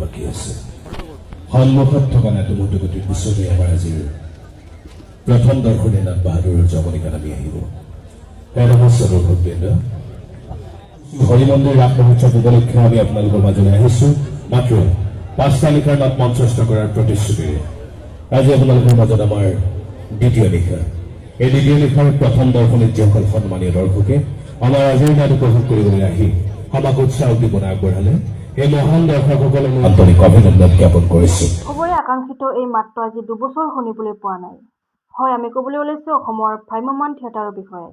বাকী আছে সন্মুখত থকা নাটমুটুকটিৰ পিছতে আমাৰ আজিৰ প্ৰথম দৰ্শনী নাট বাহাদুৰৰ জমনিকা নামি আহিব নমস্কাৰ ভক্তবৃন্দ হৰি মন্দিৰ ৰাস মহোৎসৱ উপলক্ষে আমি আপোনালোকৰ মাজলৈ আহিছোঁ মাত্ৰ 5 তাৰিখৰ নাট মঞ্চস্থ কৰাৰ প্ৰতিশ্ৰুতিৰে আজি আপোনালোকৰ মাজত আমাৰ দ্বিতীয় নিশা এই দ্বিতীয় নিশাৰ প্ৰথম দৰ্শনীত যিসকল সন্মানীয় দৰ্শকে আমাৰ আজিৰ নাট উপভোগ কৰিবলৈ আহি আমাক উৎসাহ উদ্দীপনা আগবঢ়ালে এই মহান দৰ্শকসকলক আন্তৰিক অভিনন্দন জ্ঞাপন কৰিছোঁ। খবৰে আকাংক্ষিত এই মাত্ৰ আজি 2 বছৰ শুনিবলৈ পোৱা নাই। হয়, আমি ক'বলৈ ওলাইছোঁ অসমৰ ভ্ৰাম্যমাণ থিয়েটাৰৰ বিষয়ে।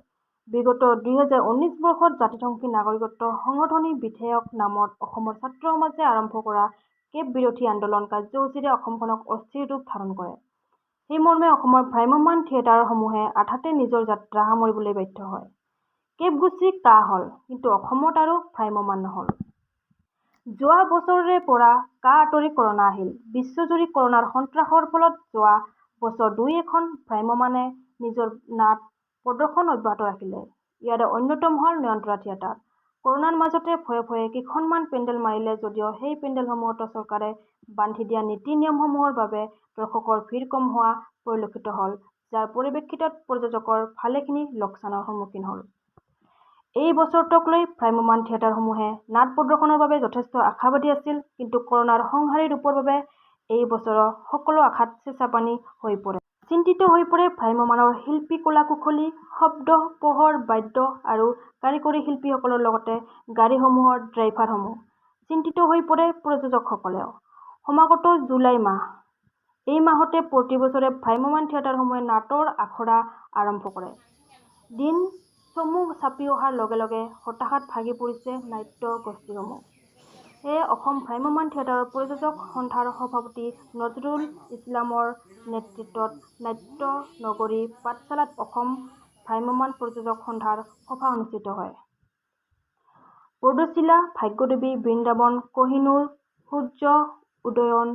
বিগত 2019 বৰ্ষত জাতিসংঘী নাগৰিকত্ব সংশোধনী বিধেয়ক নামত অসমৰ ছাত্ৰ সমাজে আৰম্ভ কৰা কেব বিৰোধী আন্দোলন কাৰ্যসূচীৰে অসমখনক অস্থিৰ ৰূপ ধাৰণ কৰে। সেই মৰ্মে অসমৰ ভ্ৰাম্যমাণ থিয়েটাৰসমূহে আধাতে নিজৰ যাত্ৰা সামৰিবলৈ বাধ্য হয়। কেব গুচি কা হ'ল, কিন্তু অসমত আৰু ভ্ৰাম্যমাণ নহ'ল। যোৱা বছৰৰে পৰা কা আঁতৰি কৰোণা আহিল। বিশ্বজুৰি কৰোণাৰ সন্ত্ৰাসৰ ফলত যোৱা বছৰ 2-এখন ভ্ৰাম্যমাণে নিজৰ নাট প্ৰদৰ্শন অব্যাহত ৰাখিলে। ইয়াৰে অন্যতম হ'ল নয়নতৰা থিয়েটাৰ। কৰোণাৰ মাজতে ভয়ে ভয়ে কেইখনমান পেণ্ডেল মাৰিলে যদিও সেই পেণ্ডেলসমূহতো চৰকাৰে বান্ধি দিয়া নীতি নিয়মসমূহৰ বাবে দৰ্শকৰ ভিৰ কম হোৱা পৰিলক্ষিত হ'ল, যাৰ পৰিপ্ৰেক্ষিতত প্ৰযোজকৰ ভালেখিনি লোকচানৰ সন্মুখীন হ'ল। এই বছৰটোক লৈ ভ্ৰাম্যমাণ থিয়েটাৰসমূহে নাট প্ৰদৰ্শনৰ বাবে যথেষ্ট আশাবাদী আছিল, কিন্তু কৰোণাৰ সংহাৰী ৰূপৰ বাবে এই বছৰৰ সকলো আশাত চেঁচাপানী হৈ পৰে। চিন্তিত হৈ পৰে ভ্ৰাম্যমাণৰ শিল্পী, কলা-কুশলী, শব্দ, পোহৰ, বাদ্য আৰু কাৰিকৰী শিল্পীসকলৰ লগতে গাড়ীসমূহৰ ড্ৰাইভাৰসমূহ। চিন্তিত হৈ পৰে প্ৰযোজকসকলেও। সমাগত জুলাই মাহ, এই মাহতে প্ৰতি বছৰে ভ্ৰাম্যমাণ থিয়েটাৰসমূহে নাটৰ আখৰা আৰম্ভ কৰে। দিন চমু চাপি অহাৰ লগে লগে হতাশাত ভাগি পৰিছে নাট্য গোষ্ঠীসমূহ। সেয়ে অসম ভ্ৰাম্যমাণ থিয়েটাৰৰ প্ৰযোজক সন্থাৰ সভাপতি নজৰুল ইছলামৰ নেতৃত্বত নাট্য নগৰী পাঠশালাত অসম ভ্ৰাম্যমাণ প্ৰযোজক সন্থাৰ সভা অনুষ্ঠিত হয়। বৰদৈচিলা, ভাগ্যদেৱী, বৃন্দাবন, কহিনুৰ, সূৰ্য উদয়ন,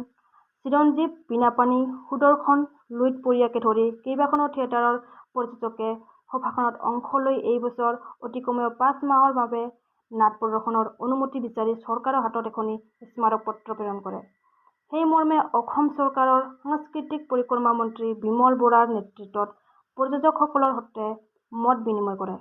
চিৰঞ্জীৱ, বীণাপাণি, সুদৰ্শন, লুইতপৰীয়াকে ধৰি কেইবাখনো থিয়েটাৰৰ প্ৰযোজকে সভাখনত অংশ লৈ এই বছৰ অতি কমেও 5 মাহৰ বাবে নাট প্ৰদৰ্শনৰ অনুমতি বিচাৰি চৰকাৰৰ হাতত এখনি স্মাৰক পত্ৰ প্ৰেৰণ কৰে। সেই মৰ্মে অসম চৰকাৰৰ সাংস্কৃতিক পৰিক্ৰমা মন্ত্ৰী বিমল বৰাৰ নেতৃত্বত প্ৰযোজকসকলৰ সৈতে মত বিনিময় কৰে।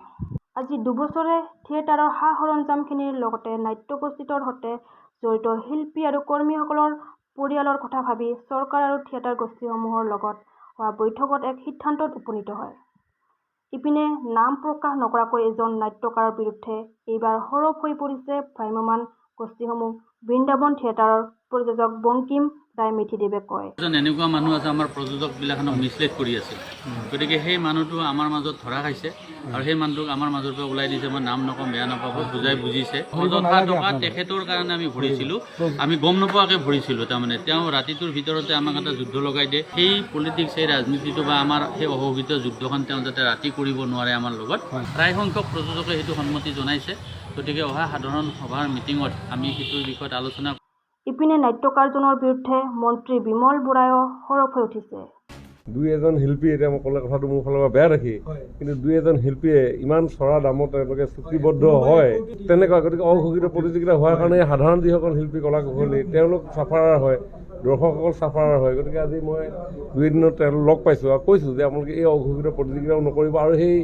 আজি 2 বছৰে থিয়েটাৰৰ সা-সৰঞ্জামখিনিৰ লগতে নাট্যগোষ্ঠীটোৰ সৈতে জড়িত শিল্পী আৰু কৰ্মীসকলৰ পৰিয়ালৰ কথা ভাবি চৰকাৰ আৰু থিয়েটাৰ গোষ্ঠীসমূহৰ লগত হোৱা বৈঠকত এক সিদ্ধান্তত উপনীত হয়। ইপিনে নাম প্ৰকাশ নকৰাকৈ এজন নাট্যকাৰৰ বিৰুদ্ধে এইবাৰ সৰব হৈ পৰিছে ভ্ৰাম্যমাণ গোষ্ঠীসমূহ। বৃন্দাবন থিয়েটাৰৰ প্ৰযোজক বংকিম ৰায়-মেধিদেৱে কয়, এনেকুৱা মানুহ আছে আমাৰ প্ৰযোজকবিলাকক মিছলিড কৰি আছে, গতিকে সেই মানুহটো আমাৰ মাজত ধৰা খাইছে আৰু সেই মানুহটোক আমাৰ মাজৰ পৰা ওলাই দিছে। মই নাম নকওঁ, বেয়া নাপাব, বুজাই বুজিছে। অযথা টকা তেখেতৰ কাৰণে আমি ভৰিছিলোঁ, আমি গম নোপোৱাকৈ ভৰিছিলোঁ। তাৰমানে তেওঁ ৰাতিটোৰ ভিতৰতে আমাক এটা যুদ্ধ লগাই দিয়ে। সেই পলিটিক্স, সেই ৰাজনীতিটো বা আমাৰ সেই অঘোষিত যুদ্ধখন তেওঁ যাতে ৰাতি কৰিব নোৱাৰে আমাৰ লগত। প্ৰায় সংখ্যক প্ৰযোজকে সেইটো সন্মতি জনাইছে। গতিকে অহা সাধাৰণ সভাৰ মিটিঙত আমি সেইটোৰ বিষয়ত আলোচনা। ইপিনে নাট্যকাৰজনৰ বিৰুদ্ধে মন্ত্ৰী বিমল বৰায়ো সৰব হৈ উঠিছে। 2-এজন শিল্পী, এতিয়া মই ক'লে কথাটো মোৰ ফালৰ পৰা বেয়া দেখি, কিন্তু 2-এজন শিল্পীয়ে ইমান চৰা দামত তেওঁলোকে চুক্তিবদ্ধ হয় তেনেকুৱা। গতিকে অঘোষিত প্ৰতিযোগিতা হোৱাৰ কাৰণে সাধাৰণ যিসকল শিল্পী, কলা কুশলী, তেওঁলোক চাফাৰাৰ হয়, দৰ্শকসকল চাফাৰাৰ হয়। গতিকে আজি মই 2 এদিনত তেওঁলোক লগ পাইছোঁ আৰু কৈছোঁ যে আপোনালোকে এই অঘোষিত প্ৰতিযোগিতাও নকৰিব। আৰু সেই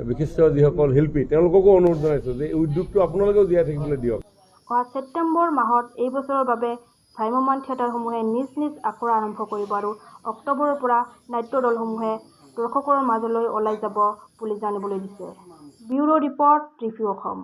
বিশিষ্ট যিসকল শিল্পী তেওঁলোককো অনুৰোধ জনাইছোঁ যে এই উদ্যোগটো আপোনালোকেও জীয়াই থাকিবলৈ দিয়ক। অহা ছেপ্টেম্বৰ মাহত এই বছৰৰ বাবে ভ্ৰাম্যমাণ থিয়েটাৰসমূহে নিজ নিজ আখৰা আৰম্ভ কৰিব আৰু অক্টোবৰৰ পৰা নাট্য দলসমূহে দৰ্শকৰ মাজলৈ ওলাই যাব বুলি জানিবলৈ দিছে। Bureau report, review Assam.